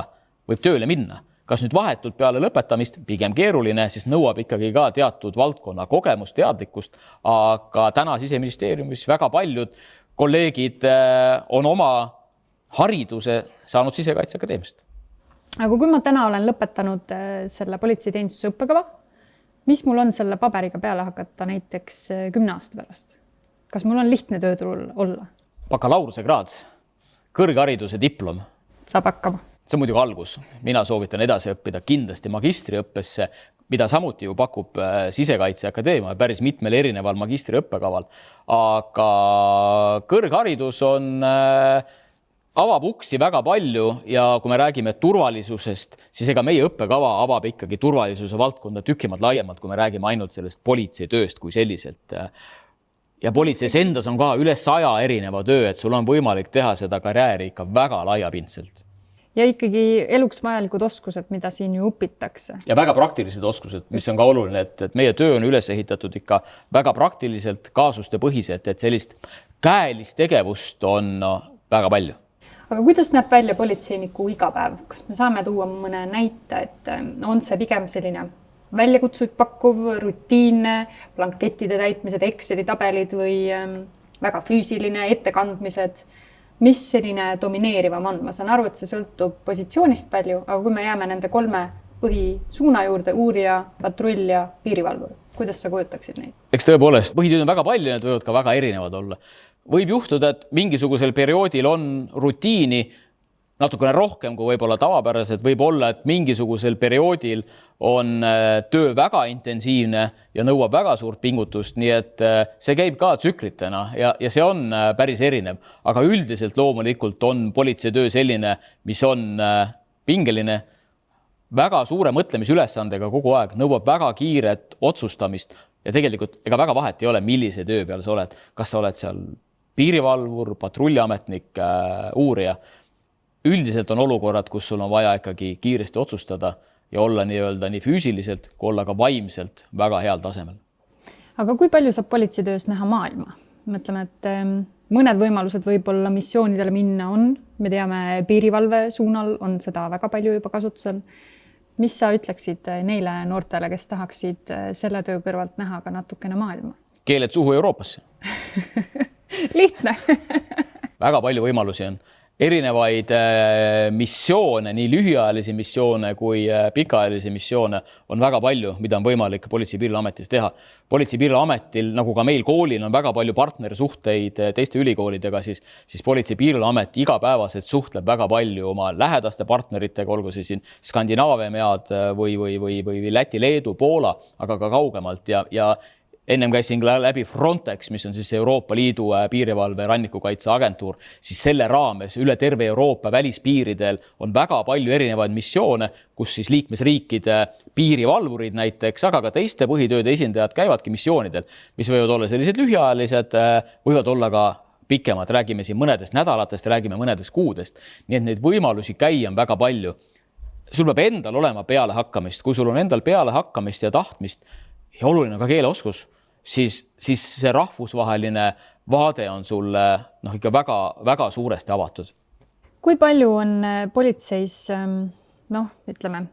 võib tööle minna. Kas nüüd vahetult peale lõpetamist, pigem keeruline, siis nõuab ikkagi ka teatud valdkonna kogemust, teadlikkust, aga täna Siseministeeriumis väga paljud kolleegid on oma hariduse saanud Sisekaitseakadeemiast. aga kui ma täna olen lõpetanud selle politseiteenistuse õppekava, mis mul on selle paberiga peale hakata näiteks 10 aasta pärast? Kas mul on lihtne tööturul olla? Bakalaureusekraad, kõrghariduse diplom. Saab hakkama. See on muidugi algus. Mina soovitan edasi õppida kindlasti magistriõppesse, mida samuti ju pakub Sisekaitseakadeemia päris mitmel erineval magistriõppekaval. Aga kõrgharidus avab uksi väga palju ja kui me räägime turvalisusest, siis ega meie õppekava avab ikkagi turvalisuse valdkonda tükimalt laiemalt, kui me räägime ainult sellest politseitööst kui selliselt. Ja politseis endas on ka üle 100 erineva töö, et sul on võimalik teha seda karjääri ikka väga laiapindselt. Ja ikkagi eluks vajalikud oskused, mida siin ju õpitakse. Ja väga praktilised oskused, mis on ka oluline, et meie töö on üles ehitatud ikka väga praktiliselt, kaasuste põhiselt, et sellist käelist tegevust on väga palju. Aga kuidas näeb välja politseiniku igapäev? Kas me saame tuua mõne näite, et on see pigem selline väljakutsuid pakkuv, rutiinne, blankettide täitmised, Exceli tabelid või väga füüsiline, ettekandmised? Mis selline domineerivam on? Ma saan aru, et see sõltub positsioonist palju, aga kui me jääme nende 3 põhisuuna juurde, uurija, patrull ja piirivalvur, kuidas sa kujutaksid neid? Eks tõepoolest, põhitööd on väga palju, need võivad ka väga erinevad olla. Võib juhtuda, et mingisugusel perioodil on rutiini natukene rohkem kui võib-olla tavapäraselt, võib olla, et mingisugusel perioodil on töö väga intensiivne ja nõuab väga suurt pingutust, nii et see käib ka tsüklitena ja see on päris erinev. Aga üldiselt loomulikult on politseitöö selline, mis on pingeline, väga suure mõtlemisülesandega kogu aeg, nõuab väga kiiret otsustamist ja tegelikult ega väga vahet ei ole, millise töö peal sa oled. Kas sa oled seal piirivalvur, patrulliametnik, uurija. Üldiselt on olukorrad, kus sul on vaja ikkagi kiiresti otsustada ja olla nii füüsiliselt kui olla ka vaimselt väga heal tasemel. Aga kui palju saab politseitöös näha maailma? Mõtleme, et mõned võimalused võib-olla missioonidele minna on. Me teame, piirivalve suunal on seda väga palju juba kasutusel. Mis sa ütleksid neile noortele, kes tahaksid selle töö kõrvalt näha ka natukene maailma? Keeled suhu Euroopasse. Lihtne. Väga palju võimalusi on. Erinevaid missioone, nii lühiajalisi missioone kui pikaajalisi missioone on väga palju, mida on võimalik Politsei- ja Piirivalveametis teha. Politsei- ja Piirivalveametil, nagu ka meil koolil, on väga palju partnersuhteid teiste ülikoolidega, siis Politsei- ja Piirivalveamet igapäevaselt suhtleb väga palju oma lähedaste partneritega, olgu siis siin Skandinaavia maad või Läti, Leedu, Poola, aga ka kaugemalt ja ennem käisin läbi Frontex, mis on siis Euroopa Liidu piirivalve rannikukaitseagentuur, siis selle raames üle terve Euroopa välispiiridel on väga palju erinevaid missioone, kus siis liikmesriikide piirivalvurid näiteks, aga ka teiste põhitööde esindajad käivadki missioonidel, mis võivad olla sellised lühiajalised, võivad olla ka pikemad, räägime siin mõnedest nädalatest, räägime mõnedest kuudest. Nii et neid võimalusi käia on väga palju. Sul peab endal olema pealehakkamist, kui sul on endal pealehakkamist ja tahtmist ja oluline ka keeleoskus, siis see rahvusvaheline vaade on sulle ikka väga, väga suuresti avatud. Kui palju on politseis ütleme,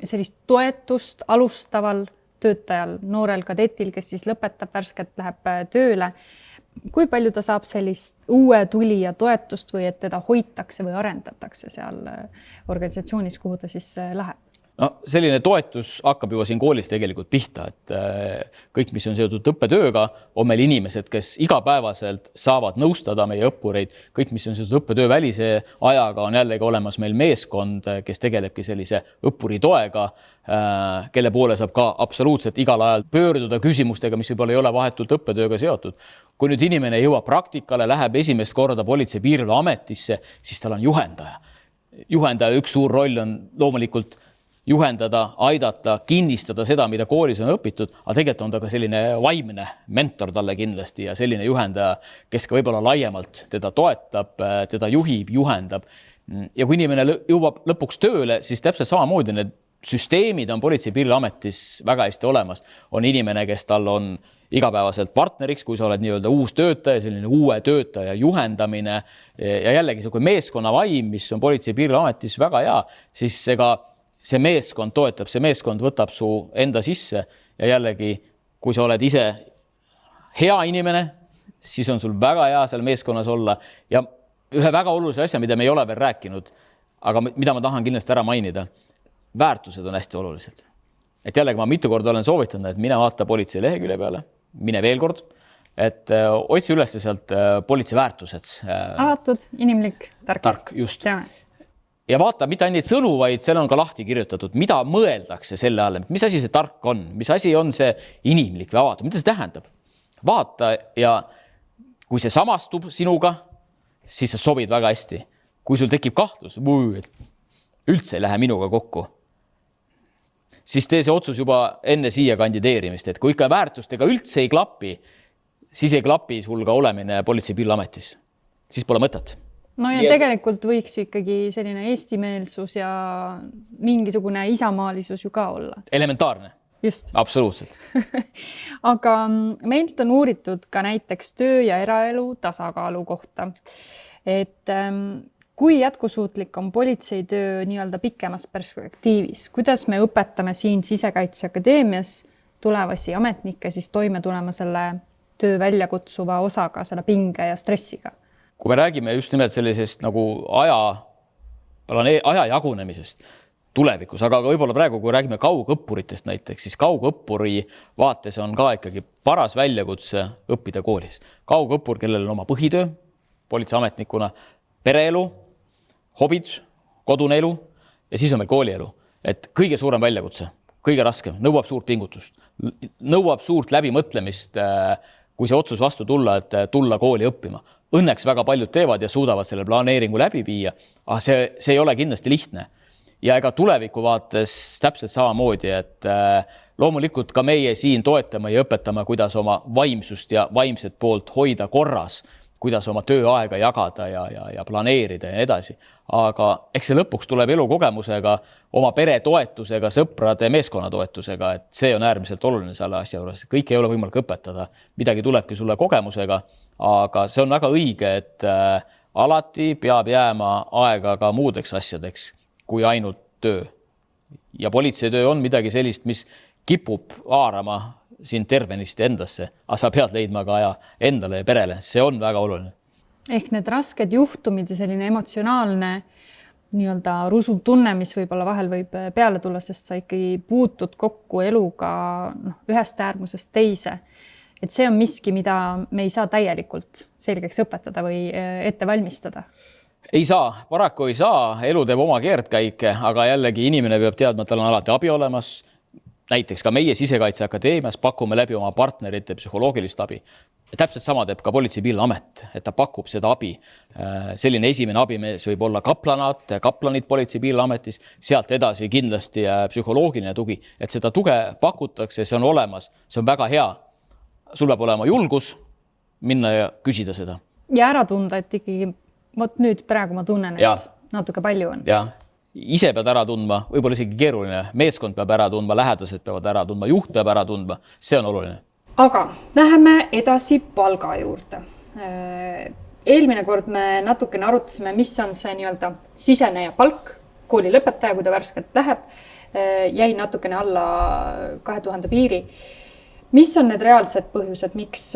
sellist toetust alustaval töötajal, noorel kadetil, kes siis lõpetab, värskelt läheb tööle? Kui palju ta saab sellist uue tulija toetust või et teda hoitakse või arendatakse seal organisatsioonis, kuhu ta siis läheb? Selline toetus hakkab juba siin koolis tegelikult pihta, et kõik, mis on seotud õppetööga, on meil inimesed, kes igapäevaselt saavad nõustada meie õppureid. Kõik, mis on seotud õppetöö välise ajaga, on jällegi olemas meil meeskond, kes tegelebki sellise õppuri toega, kelle poole saab ka absoluutselt igal ajal pöörduda küsimustega, mis võib-olla ei ole vahetult õppetööga seotud. Kui nüüd inimene jõuab praktikale, läheb esimest korda Politsei- ja Piirivalveametisse, siis tal on juhendaja. Juhendaja üks suur roll on loomulikult juhendada, aidata, kinnistada seda, mida koolis on õpitud, aga tegelikult on ta ka selline vaimne mentor talle kindlasti ja selline juhendaja, kes ka võib-olla laiemalt teda toetab, teda juhib, juhendab. Ja kui inimene jõuab lõpuks tööle, siis täpselt samamoodi need süsteemid on Politsei- ja Piirivalveametis väga hästi olemas. On inimene, kes tal on igapäevaselt partneriks, kui sa oled nii-öelda uus töötaja, selline uue töötaja juhendamine ja jällegi see meeskonna vaim, mis on Politsei- ja Piirivalveametis väga hea, siis see meeskond toetab, see meeskond võtab su enda sisse ja jällegi, kui sa oled ise hea inimene, siis on sul väga hea seal meeskonnas olla ja ühe väga olulise asja, mida me ei ole veel rääkinud, aga mida ma tahan kindlasti ära mainida, väärtused on hästi olulised. Et jällegi ma mitu korda olen soovitanud, et mine vaata politsei lehekülje peale, mine veel kord, et otsi üles sealt politsei väärtused. Avatud, inimlik, tark, just. Teame. Ja vaata, mitte ainult sõnu, vaid seal on ka lahti kirjutatud, mida mõeldakse selle all, mis asi see tark on, mis asi on see inimlik või avatud, mida see tähendab. Vaata ja kui see samastub sinuga, siis sa sobid väga hästi. Kui sul tekib kahtlus, üldse ei lähe minuga kokku, siis tee see otsus juba enne siia kandideerimist, et kui ikka väärtustega üldse ei klapi, siis ei klapi sul ka olemine Politsei- ja Piirivalveametis. Siis pole mõtet. No ja tegelikult võiks ikkagi selline eestimeelsus ja mingisugune isamaalisus ju ka olla. Elementaarne. Just. Absoluutselt. Aga meilt on uuritud ka näiteks töö ja eraelu tasakaalu kohta. Et kui jätkusuutlik on politseitöö nii-öelda pikemas perspektiivis? Kuidas me õpetame siin Sisekaitseakadeemias tulevasi ametnikke siis toime tulema selle töö väljakutsuva osaga, selle pinge ja stressiga? Kui me räägime just nimelt sellisest nagu aja jagunemisest tulevikus, aga võib-olla praegu, kui räägime kaugõppuritest näiteks, siis kaugõppuri vaates on ka ikkagi paras väljakutse õppida koolis. Kaugõppur, kellel on oma põhitöö politseiametnikuna, pereelu, hobid, kodune elu ja siis on meil koolielu. Et kõige suurem väljakutse, kõige raskem, nõuab suurt pingutust, nõuab suurt läbimõtlemist, kui see otsus vastu tulla, et tulla kooli õppima. Õnneks väga paljud teevad ja suudavad selle planeeringu läbi viia, aga see ei ole kindlasti lihtne. Ja ega tuleviku vaates täpselt samamoodi, et loomulikult ka meie siin toetame ja õpetame, kuidas oma vaimsust ja vaimset poolt hoida korras, kuidas oma tööaega jagada ja planeerida ja edasi. Aga eks see lõpuks tuleb elukogemusega, oma pere toetusega, sõprade meeskonna toetusega, et see on äärmiselt oluline selle asja juures. Kõik ei ole võimalik õpetada, midagi tulebki sulle kogemusega, aga see on väga õige, et alati peab jääma aega ka muudeks asjadeks kui ainult töö. Ja politseitöö on midagi sellist, mis kipub haarama sind tervenisti endasse, aga sa pead leidma ka aja endale ja perele. See on väga oluline. Ehk need rasked juhtumid ja selline emotsionaalne nii-öelda rusuv tunne, mis võib-olla vahel võib peale tulla, sest sa ikkagi puutud kokku eluga ühest äärmusest teise. Et see on miski, mida me ei saa täielikult selgeks õpetada või ette valmistada. Ei saa, paraku ei saa, elu teeb oma keerdkäike, aga jällegi inimene peab teadma, et tal on alati abi olemas. Näiteks ka meie Sisekaitseakadeemias pakume läbi oma partnerite psühholoogilist abi. Täpselt sama teeb ka Politsei- ja Piirivalveamet, et ta pakub seda abi. Selline esimene abimees võib olla kaplanid Politsei- ja Piirivalveametis, sealt edasi kindlasti psühholoogiline tugi, et seda tuge pakutakse, see on olemas, see on väga hea. Sul peab olema julgus minna ja küsida seda. Ja ära tunda, et ikkagi nüüd praegu ma tunnen, et natuke palju on. Ja ise pead ära tundma, võib-olla isegi keeruline. Meeskond peab ära tundma, lähedased peavad ära tundma, juht peab ära tundma. See on oluline. Aga läheme edasi palga juurde. Eelmine kord me natukene arutasime, mis on see nii-öelda siseneja palk, kooli lõpetaja, kui ta värskelt läheb, jäi natukene alla 2000 piiri. Mis on need reaalsed põhjused, miks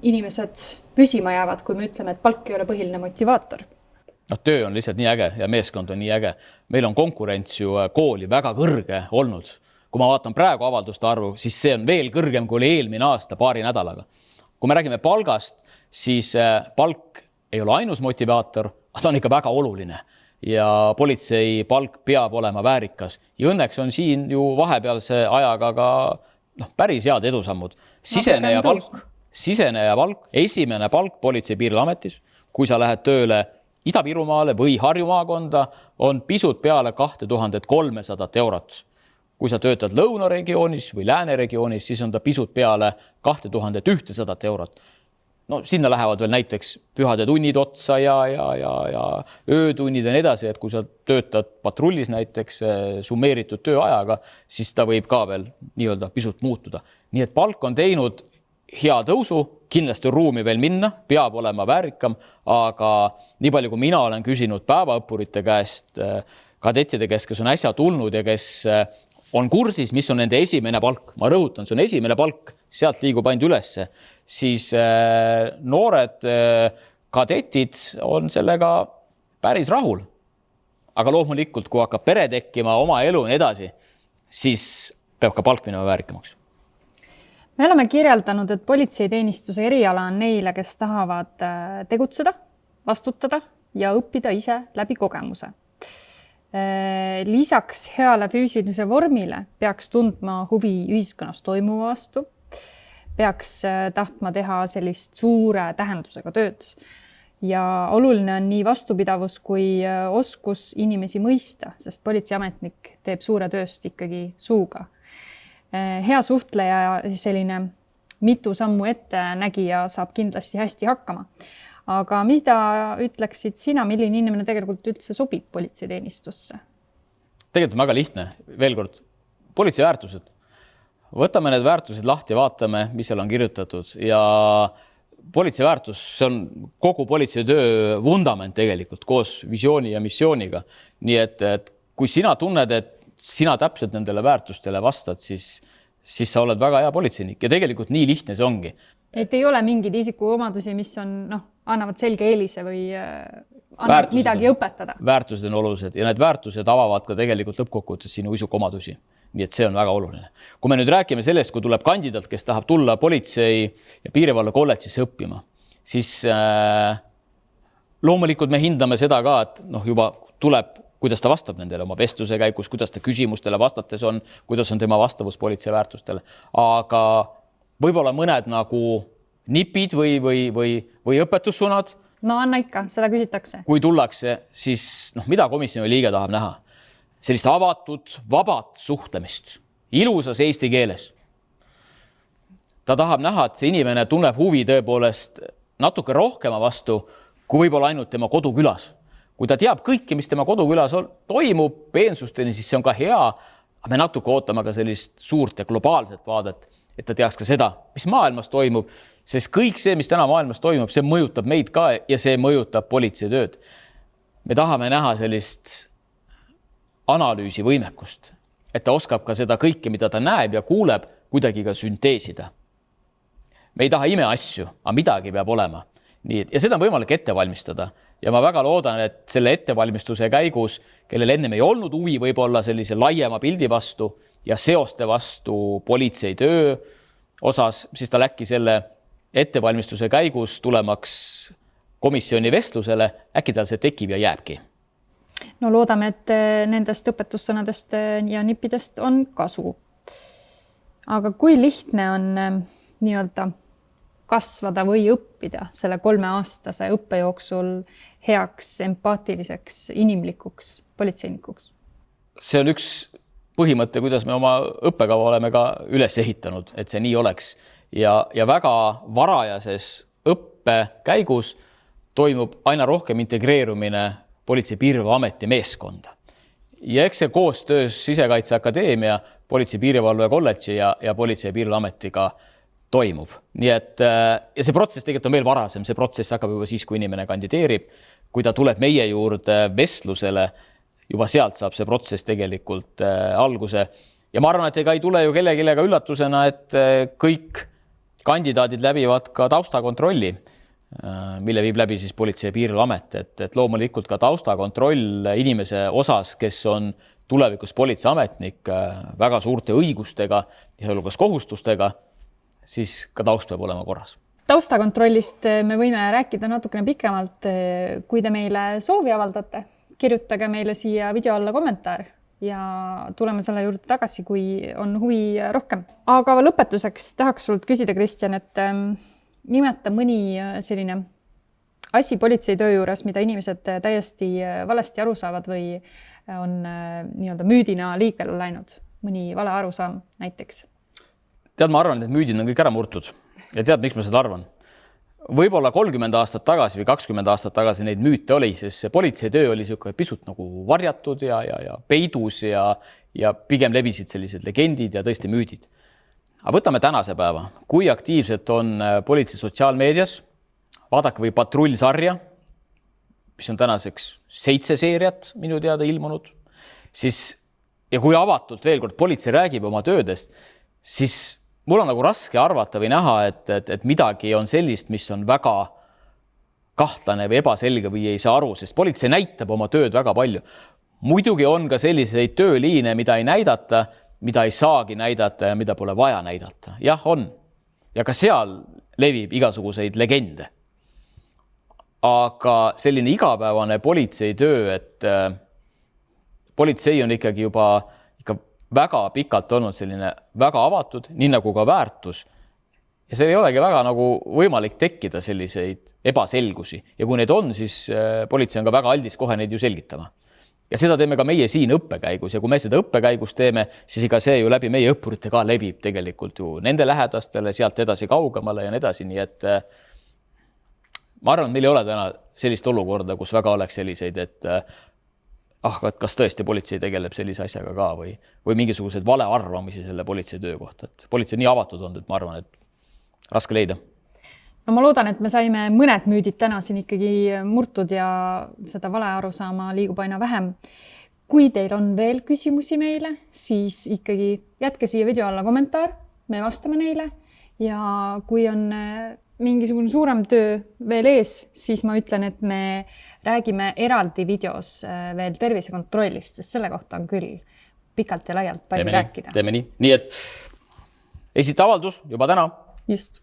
inimesed püsima jäävad, kui me ütleme, et palk ei ole põhiline motivaator? Töö on lihtsalt nii äge ja meeskond on nii äge. Meil on konkurents ju kooli väga kõrge olnud. Kui ma vaatan praegu avalduste arvu, siis see on veel kõrgem kui oli eelmine aasta paari nädalaga. Kui me räägime palgast, siis palk ei ole ainus motivaator, aga ta on ikka väga oluline. Ja politsei palk peab olema väärikas. Ja õnneks on siin ju vahepealse ajaga ka päris head edusammud. Siseneja palk, esimene palk Politsei- ja Piirivalveametis, kui sa lähed tööle Ida-Virumaale või Harju maakonda, on pisut peale 2300 eurot. Kui sa töötad lõunaregioonis või lääneregioonis, siis on ta pisut peale 2100 eurot. No sinna lähevad veel näiteks pühade tunnid otsa ja öötunnid ja nii edasi, et kui sa töötad patrullis näiteks summeeritud tööajaga, siis ta võib ka veel nii-öelda pisut muutuda. Nii et palk on teinud hea tõusu, kindlasti ruumi veel minna, peab olema väärikam, aga nii palju, kui mina olen küsinud päevaõppurite käest, kadettide käest, kes on äsja tulnud ja kes on kursis, mis on nende esimene palk. Ma rõhutan, see on esimene palk, sealt liigub ainult ülesse. Siis noored kadetid on sellega päris rahul. aga loomulikult, kui hakkab pere tekkima, oma elu ja nii edasi, siis peab ka palk minema väärikamaks. Me oleme kirjeldanud, et politseiteenistuse eriala on neile, kes tahavad tegutseda, vastutada ja õppida ise läbi kogemuse. Lisaks heale füüsilise vormile peaks tundma huvi ühiskonnas toimuva vastu, peaks tahtma teha sellist suure tähendusega tööd. Ja oluline on nii vastupidavus kui oskus inimesi mõista, sest politseiametnik teeb suure tööst ikkagi suuga. Hea suhtleja ja selline mitu sammu ette nägija saab kindlasti hästi hakkama. Aga mida ütleksid sina, milline inimene tegelikult üldse sobib politseiteenistusse? Tegelikult on väga lihtne. Veel kord, politsei väärtused. Võtame need väärtused lahti ja vaatame, mis seal on kirjutatud. Ja politsei väärtus, see on kogu politsei töö vundament tegelikult koos visiooni ja missiooniga. Nii et kui sina tunned, et sina täpselt nendele väärtustele vastad, siis sa oled väga hea politseinik. Ja tegelikult nii lihtne see ongi. Et ei ole mingeid isikuomadusi, mis on, annavad selge eelise või annavad midagi õpetada. Väärtused on olulised ja need väärtused avavad ka tegelikult lõppkokkuvõttes sinu isikuomadusi. Nii et see on väga oluline. Kui me nüüd räägime sellest, kui tuleb kandidaat, kes tahab tulla politsei ja piirivalve kolledžisse õppima, siis loomulikult me hindame seda ka, et juba tuleb, kuidas ta vastab nendele oma vestluse käigus, kuidas ta küsimustele vastates on, kuidas on tema vastavus politsei väärtustele. Aga võib-olla mõned nagu nipid või õpetussuunad. No anna ikka, seda küsitakse. Kui tullakse, siis mida komisjoni liige tahab näha? Sellist avatud, vabat suhtlemist, ilusas eesti keeles. Ta tahab näha, et see inimene tunneb huvi tõepoolest natuke rohkema vastu, kui võib-olla ainult tema kodukülas. Kui ta teab kõike, mis tema kodukülas toimub peensusteni, siis see on ka hea, aga me natuke ootame ka sellist suurt ja globaalset vaadet, et ta teaks ka seda, mis maailmas toimub, sest kõik see, mis täna maailmas toimub, see mõjutab meid ka ja see mõjutab politsei tööd. Me tahame näha sellist analüüsi võimekust, et ta oskab ka seda kõike, mida ta näeb ja kuuleb, kuidagi ka sünteesida. Me ei taha ime asju, aga midagi peab olema. Nii, ja seda on võimalik ette valmistada. Ja ma väga loodan, et selle ettevalmistuse käigus, kellel ennem ei olnud huvi võib-olla sellise laiema pildi vastu ja seoste vastu politsei töö osas, siis ta läkki selle ettevalmistuse käigus tulemaks komisjoni vestlusele, äkki tal see tekib ja jääbki. No loodame, et nendest õpetussõnadest ja nippidest on kasu. Aga kui lihtne on nii-öelda kasvada või õppida selle 3-aastase õppejooksul heaks, empaatiliseks, inimlikuks politseinikuks? See on üks põhimõte, kuidas me oma õppekava oleme ka üles ehitanud, et see nii oleks. Ja väga varajases õppe käigus toimub aina rohkem integreerumine Politsei- ja Piirivalveameti meeskonda. Ja eks see koostöös Sisekaitseakadeemia, Politsei- ja Piirivalve kolledži ja Politsei- ja Piirivalveametiga toimub. Nii et ja see protsess tegelikult on veel varasem, see protsess hakkab juba siis, kui inimene kandideerib, kui ta tuleb meie juurde vestlusele, juba sealt saab see protsess tegelikult alguse. Ja ma arvan, et ega ei tule ju kellegilega üllatusena, et kõik kandidaadid läbivad ka taustakontrolli, mille viib läbi siis Politsei- ja Piirivalveamet, et loomulikult ka taustakontroll inimese osas, kes on tulevikus politseiametnik väga suurte õigustega ja sealhulgas kohustustega, siis ka taust peab olema korras. Taustakontrollist me võime rääkida natukene pikemalt. Kui te meile soovi avaldate, kirjutage meile siia video alla kommentaar ja tuleme selle juurde tagasi, kui on huvi rohkem. Aga lõpetuseks tahaks sult küsida, Kristjan, et nimeta mõni selline asi politseitöö juures, mida inimesed täiesti valesti aru saavad või on nii-öelda müüdina liikvele läinud. Mõni vale arusaam näiteks. Tead, ma arvan, et müüdid on kõik ära murtud. Ja tead, miks ma seda arvan? Võib-olla 30 aastat tagasi või 20 aastat tagasi neid müüte oli, sest see politseitöö oli pisut nagu varjatud ja peidus ja pigem levisid sellised legendid ja tõesti müüdid. Aga võtame tänase päeva. Kui aktiivselt on politsei sotsiaalmeedias, vaadake või patrullsarja, mis on tänaseks 7 seeriat minu teada ilmunud, siis ja kui avatult veel kord politsei räägib oma töödest, siis mul on nagu raske arvata või näha, et midagi on sellist, mis on väga kahtlane või ebaselge või ei saa aru, sest politsei näitab oma tööd väga palju. muidugi on ka selliseid tööliine, mida ei näidata, mida ei saagi näidata ja mida pole vaja näidata. Jah, on. Ja ka seal levib igasuguseid legende. Aga selline igapäevane politseitöö, et politsei on ikkagi juba väga pikalt olnud selline väga avatud, nii nagu ka väärtus. Ja see ei olegi väga nagu võimalik tekkida selliseid ebaselgusi. Ja kui need on, siis politsei on ka väga aldis kohe neid ju selgitama. Ja seda teeme ka meie siin õppekäigus. Ja kui me seda õppekäigus teeme, siis iga see ju läbi meie õppurite ka levib tegelikult ju nende lähedastele, sealt edasi kaugemale ja nii edasi. Nii et ma arvan, et meil ei ole täna sellist olukorda, kus väga oleks selliseid, et kas tõesti politsei tegeleb sellise asjaga ka või mingisugused valearvamisi selle politsei töö kohta. Et politsei nii avatud on, et ma arvan, et raske leida. No ma loodan, et me saime mõned müüdid täna siin ikkagi murtud ja seda vale arusaama liigub aina vähem. Kui teil on veel küsimusi meile, siis ikkagi jätke siia video alla kommentaar, me vastame neile ja kui on mingisugune suurem töö veel ees, siis ma ütlen, et me räägime eraldi videos veel tervisekontrollist, sest selle kohta on küll pikalt ja laialt palju rääkida. Teeme nii. Nii et esita avaldus juba täna. Just.